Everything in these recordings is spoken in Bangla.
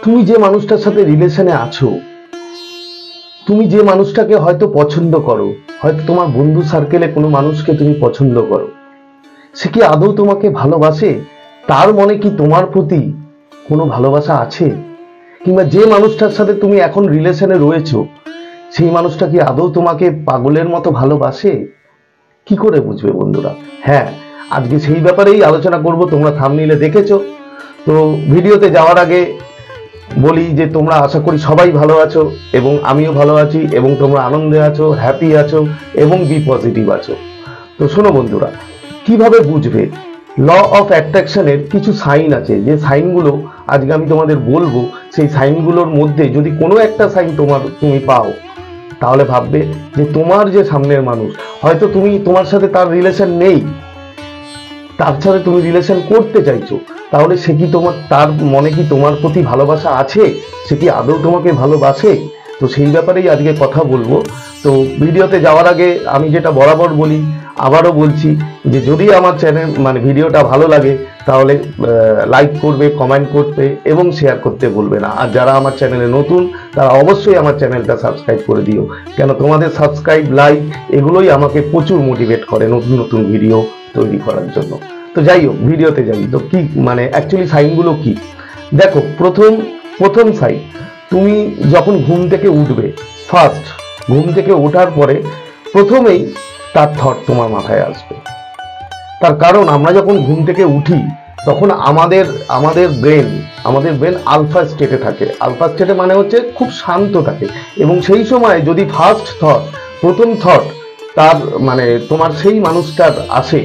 তুমি যে মানুষটার সাথে রিলেশনে আছো, তুমি যে মানুষটাকে হয়তো পছন্দ করো, হয়তো তোমার বন্ধু সার্কেলে কোনো মানুষকে তুমি পছন্দ করো, সে কি আদৌ তোমাকে ভালোবাসে? তার মনে কি তোমার প্রতি কোনো ভালোবাসা আছে? কিংবা যে মানুষটার সাথে তুমি এখন রিলেশনে রয়েছো, সেই মানুষটা কি আদৌ তোমাকে পাগলের মতো ভালোবাসে? কি করে বুঝবে বন্ধুরা? হ্যাঁ, আজকে সেই ব্যাপারেই আলোচনা করব। তোমরা থাম্বনেইলে দেখেছো। তো ভিডিওতে যাওয়ার আগে বলি যে তোমরা আশা করি সবাই ভালো আছো এবং আমিও ভালো আছি এবং তোমরা আনন্দে আছো, হ্যাপি আছো এবং বি পজিটিভ আছো। তো শোনো বন্ধুরা, কিভাবে বুঝবে? ল অফ অ্যাট্রাকশনের কিছু সাইন আছে, যে সাইনগুলো আজকে আমি তোমাদের বলবো। সেই সাইনগুলোর মধ্যে যদি কোনো একটা সাইন তুমি পাও, তাহলে ভাববে যে তোমার যে সামনের মানুষ, হয়তো তোমার সাথে তার রিলেশন নেই, তার সাথে তুমি রিলেশন করতে চাইছো, তাহলে সে কি তার মনে কি তোমার প্রতি ভালোবাসা আছে? সে কি আদৌ তোমাকে ভালোবাসে? তো সেই ব্যাপারেই আজকে কথা বলবো। তো ভিডিওতে যাওয়ার আগে আমি যেটা বরাবর বলি, আবারও বলছি, যে যদি আমার চ্যানেল ভিডিওটা ভালো লাগে, তাহলে লাইক করবে, কমেন্ট করবে এবং শেয়ার করতে ভুলবে না। আর যারা আমার চ্যানেলে নতুন, তারা অবশ্যই আমার চ্যানেলটা সাবস্ক্রাইব করে দিও, কেন তোমাদের সাবস্ক্রাইব, লাইক এগুলোই আমাকে প্রচুর মোটিভেট করে নতুন নতুন ভিডিও তৈরি করার জন্য। তো যাই হোক, ভিডিওতে যাই। তো কি অ্যাকচুয়ালি সাইনগুলো কি? দেখো, প্রথম সাইন, তুমি যখন ঘুম থেকে উঠবে, ফার্স্ট ঘুম থেকে ওঠার পরে প্রথমেই তার থট তোমার মাথায় আসবে। তার কারণ আমরা যখন ঘুম থেকে উঠি, তখন আমাদের ব্রেন আলফা স্টেটে থাকে। আলফা স্টেটে মানে হচ্ছে খুব শান্ত থাকে, এবং সেই সময় যদি ফার্স্ট থট, প্রথম থট তার তোমার সেই মানুষটার আসে,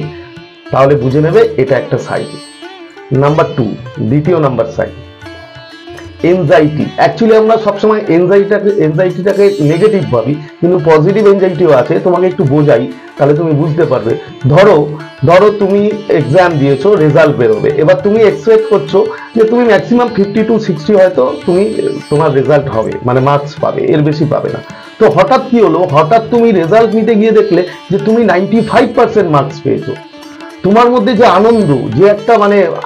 তাহলে বুঝে নেবে এটা একটা সাইন। নাম্বার 2, দ্বিতীয় নাম্বার সাইন, এনজাইটি। অ্যাকচুয়ালি আমরা সবসময় এনজাইটিটাকে নেগেটিভ ভাবি, কিন্তু পজিটিভ এনজাইটিও আছে। তোমাকে একটু বোঝাই, তাহলে তুমি বুঝতে পারবে। ধরো তুমি এক্সাম দিয়েছো, রেজাল্ট বেরোবে। এবার তুমি এক্সপেক্ট করছো যে তুমি ম্যাক্সিমাম 50 to 60 হয়তো তোমার রেজাল্ট হবে, মার্কস পাবে, এর বেশি পাবে না। তো হঠাৎ কি হলো? হঠাৎ তুমি রেজাল্ট নিতে গিয়ে দেখলে যে তুমি 95% মার্কস পেয়েছো। তোমার মধ্যে যে আনন্দ, যে একটা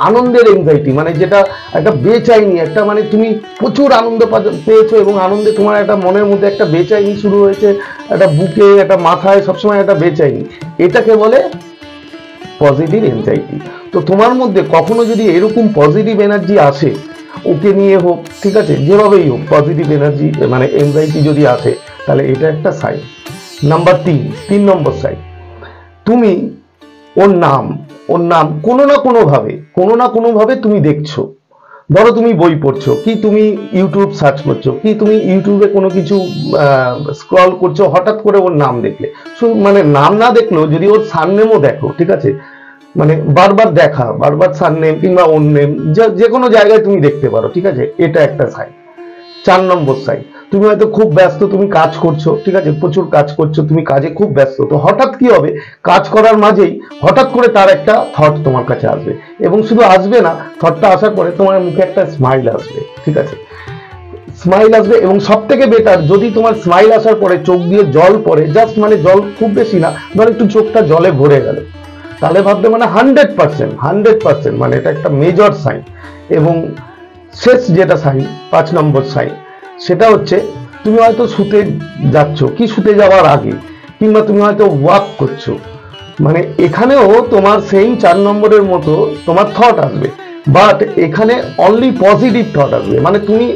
আনন্দের এনজাইটি, যেটা একটা বেচাইনি, একটা তুমি প্রচুর আনন্দ পেয়েছো, এবং আনন্দে তোমার একটা মনের মধ্যে একটা বেচাইনি শুরু হয়েছে, একটা বুকে, একটা মাথায় সবসময় একটা বেচাইনি। এটাকে বলে পজিটিভ এনজাইটি। তো তোমার মধ্যে কখনো যদি এরকম পজিটিভ এনার্জি আসে, ওকে নিয়ে হোক, ঠিক আছে, যেভাবেই হোক, পজিটিভ এনার্জি এনজাইটি যদি আসে, তাহলে এটা একটা সাইন। নাম্বার 3 নম্বর সাইন, তুমি ওর নাম কোনো না কোনোভাবে তুমি দেখছো। ধরো তুমি বই পড়ছো, কি তুমি ইউটিউব সার্চ করছো, কি তুমি ইউটিউবে কোনো কিছু স্ক্রল করছো, হঠাৎ করে ওর নাম দেখলে। নাম না দেখলেও যদি ওর সারনেমও দেখো, ঠিক আছে, বারবার সারনেম কিংবা ওর নেম যে কোনো জায়গায় তুমি দেখতে পারো, ঠিক আছে, এটা একটা সাইন। 4 নম্বর সাইন, তুমি হয়তো খুব ব্যস্ত, তুমি কাজ করছো, ঠিক আছে, প্রচুর কাজ করছো, তুমি কাজে খুব ব্যস্ত। তো হঠাৎ কি হবে? কাজ করার মাঝেই হঠাৎ করে তার একটা থট তোমার কাছে আসবে, এবং শুধু আসবে না, থটটা আসার পরে তোমার মুখে একটা স্মাইল আসবে, ঠিক আছে, স্মাইল আসবে। এবং সব থেকে বেটার, যদি তোমার স্মাইল আসার পরে চোখ দিয়ে জল পড়ে, জাস্ট জল খুব বেশি না, ধর একটু চোখটা জলে ভরে গেল, তাহলে ভাববে 100% এটা একটা মেজর সাইন। এবং শেষ যেটা সাইন, 5 নম্বর সাইন, সেটা হচ্ছে তুমি হয়তো শুতে যাচ্ছ, কি শুতে যাওয়ার আগে, কিংবা তুমি হয়তো ওয়াক করছো, এখানেও তোমার সেম 4 নম্বরের মতো তোমার থট আসবে, বাট এখানে অনলি পজিটিভ থট আসবে।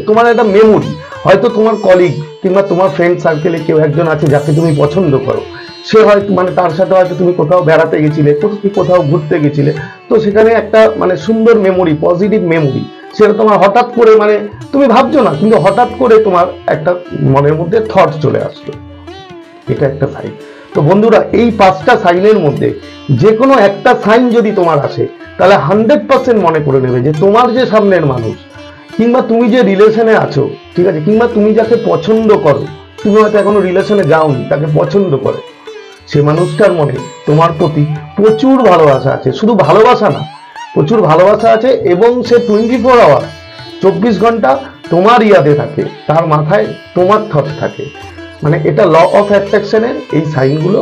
তোমার একটা মেমোরি, হয়তো তোমার কলিগ কিংবা তোমার ফ্রেন্ড সার্কেলে কেউ একজন আছে যাকে তুমি পছন্দ করো, সে হয়তো তার সাথে হয়তো তুমি কোথাও বেড়াতে গেছিলে, কোথাও ঘুরতে গেছিলে, তো সেখানে একটা সুন্দর মেমোরি, পজিটিভ মেমোরি, সেটা তোমার হঠাৎ করে তুমি ভাবছো না, কিন্তু হঠাৎ করে তোমার একটা মনের মধ্যে থট চলে আসলো, এটা একটা সাইন। তো বন্ধুরা, এই 5টা সাইনের মধ্যে যে কোনো একটা সাইন যদি তোমার আসে, তাহলে 100% মনে করে নেবে যে তোমার যে সামনের মানুষ, কিংবা তুমি যে রিলেশনে আছো, ঠিক আছে, কিংবা তুমি যাকে পছন্দ করো, তুমি হয়তো এখনো রিলেশনে যাওনি, তাকে পছন্দ করো, সে মানুষটার মনে তোমার প্রতি প্রচুর ভালোবাসা আছে। শুধু ভালোবাসা না, প্রচুর ভালোবাসা আছে, এবং সে 24 আওয়ার 24 ঘন্টা তোমার ইয়াদে থাকে, তার মাথায় তোমার থট থাকে। এটা ল অফ অ্যাট্রাকশনের এই সাইনগুলো,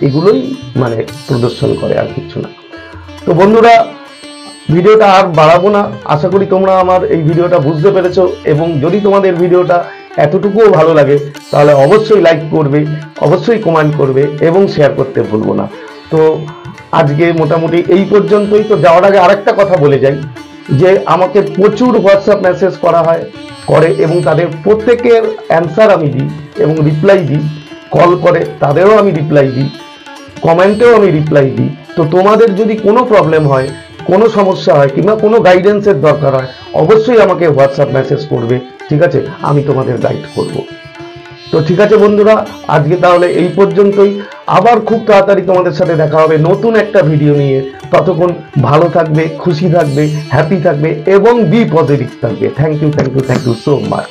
এগুলোই প্রদর্শন করে, আর কিছু না। তো বন্ধুরা, ভিডিওটা আর বাড়াবো না। আশা করি তোমরা আমার এই ভিডিওটা বুঝতে পেরেছো, এবং যদি তোমাদের ভিডিওটা এতটুকুও ভালো লাগে তাহলে অবশ্যই লাইক করবে, অবশ্যই কমেন্ট করবে এবং শেয়ার করতে ভুলবো না। তো আজকে মোটামুটি এই পর্যন্তই। তো যাওয়ার আগে আরেকটা কথা বলে যাই, যে আমাকে প্রচুর হোয়াটসঅ্যাপ মেসেজ করে এবং তাদের প্রত্যেকের অ্যান্সার আমি দিই এবং রিপ্লাই দিই। কল করে তাদেরও আমি রিপ্লাই দিই, কমেন্টেও আমি রিপ্লাই দিই। তো তোমাদের যদি কোনো প্রবলেম হয়, কোনো সমস্যা হয় কিংবা কোনো গাইডেন্সের দরকার হয়, অবশ্যই আমাকে হোয়াটসঅ্যাপ মেসেজ করবে, ঠিক আছে? আমি তোমাদের গাইড করব। তো ঠিক আছে বন্ধুরা, আজকে তাহলে এই পর্যন্তই। আবার খুব তাড়াতাড়ি তোমাদের সাথে দেখা হবে নতুন একটা ভিডিও নিয়ে। ততক্ষণ ভালো থাকবে, খুশি থাকবে, হ্যাপি থাকবে এবং বি পজিটিভ থাকবে। Thank you so much.